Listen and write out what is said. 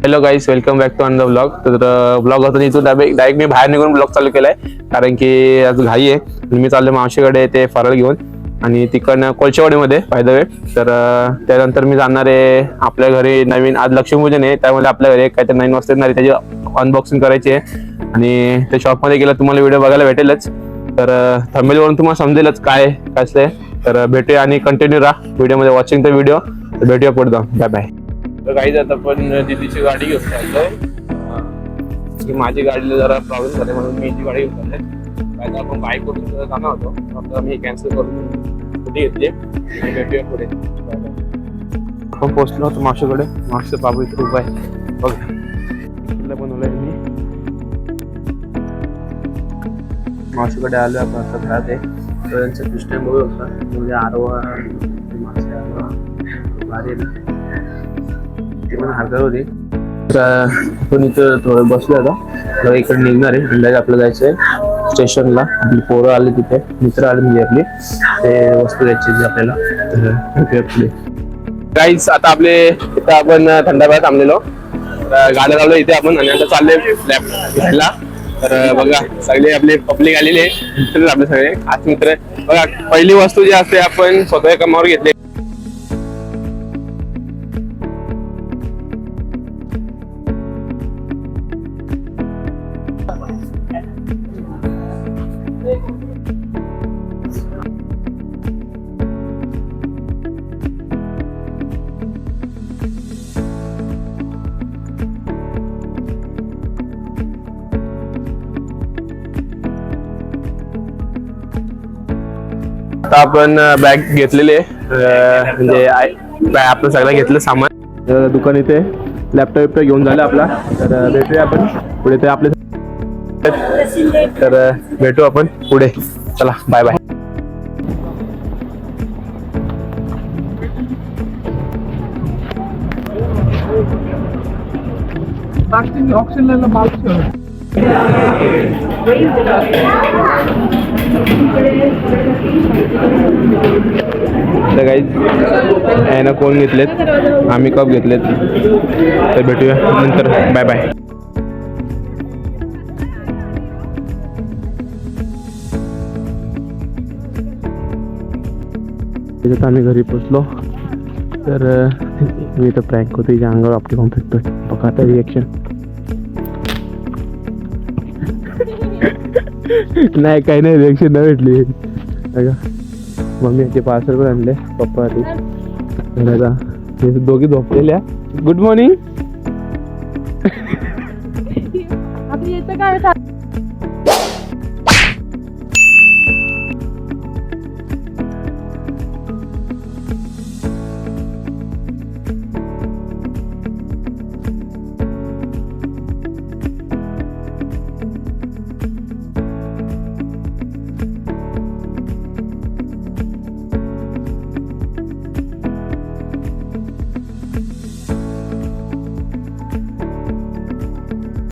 Hello guys, welcome back to another blog. तर blog होता इथून डायरेक्ट मी बाहेर निघून ब्लॉग चालू केलाय, कारण की आज घाई आहे. मी चाललो मावशीकडे ते फराळ घेऊन आणि तिकडनं कोळशेवाडीमध्ये बाय द वे. तर त्यानंतर मी जाणार आहे आपल्या घरी. नवीन आज लक्ष्मीपूजन आहे, त्यामुळे आपल्या घरी काहीतरी 9 वाजता येणार आहे, त्याची अनबॉक्सिंग करायची आहे. आणि त्या शॉपमध्ये गेला तुम्हाला व्हिडिओ बघायला भेटेलच. तर थंबनेलवरून तुम्हाला समजेलच काय कसं. तर भेटूया आणि कंटिन्यू राहा व्हिडिओमध्ये, वॉचिंग द व्हिडिओ. तर भेटूया पुढे जाऊन. Bye bye. तर काही आता पण दिदीची गाडी घेऊन चाललोय. माझी गाडीला जरा प्रॉब्लेम झाले म्हणून मी जी गाडी घेऊन चाललोय. आता आपण बाईक करून जाणार होतो, आता मी कॅन्सल करून कुठे घेतली. भेटूया पुढे. आपण पोहोचलो होतो मावशीकडे. मावशीचं बाबू इथे उभा आहे बघा. बनवलंय मी मावशीकडे आलो आपण. आता घरात आहे तर त्यांचं क्रिस्टन बघू होता म्हणजे आरवा भारी ना, ती पण हरकत होती. आपण इथं थोडं बसलो आता. इकडे निघणार आहे अंदाज आपलं जायचंय स्टेशनला. आपली पोरं आले, तिथे मित्र आले म्हणजे आपले, ते वस्तू द्यायची आपल्याला. तर पुढे गाईज आता आपले इथं आपण थंडाबाद थांबलेलो, गाड्या लावलो इथे आपण आणि आता चालले लॅब घ्यायला. तर बघा सगळे आपले पब्लिक आलेले मित्र, आपले सगळे खास मित्र. बघा पहिली वस्तू जी असते आपण स्वतः कामावर घेतली. आता आपण बॅग घेतलेले म्हणजे आपलं सगळं घेतलं सामान. दुकान इथे लॅपटॉप घेऊन झालं आपला. तर भेटूया आपण पुढे. ते आपले तर भेटू आपण पुढे. चला बाय बाय. तर गाईज यानं कोण घेतलेत, आम्ही कप घेतलेत. तर भेटूया नंतर. Bye bye. त्याच्यात आम्ही घरी पोचलो. तर मी तर प्रँक होतो, तिच्या अंगावर आपली कॉम फेकतोय. बघा आता रिएक्शन. नाही काही नाही, रिएक्शन नाही भेटली. मम्मी याचे पार्सल पण आणले पप्पा आधी. दोघी झोपलेल्या. Good morning.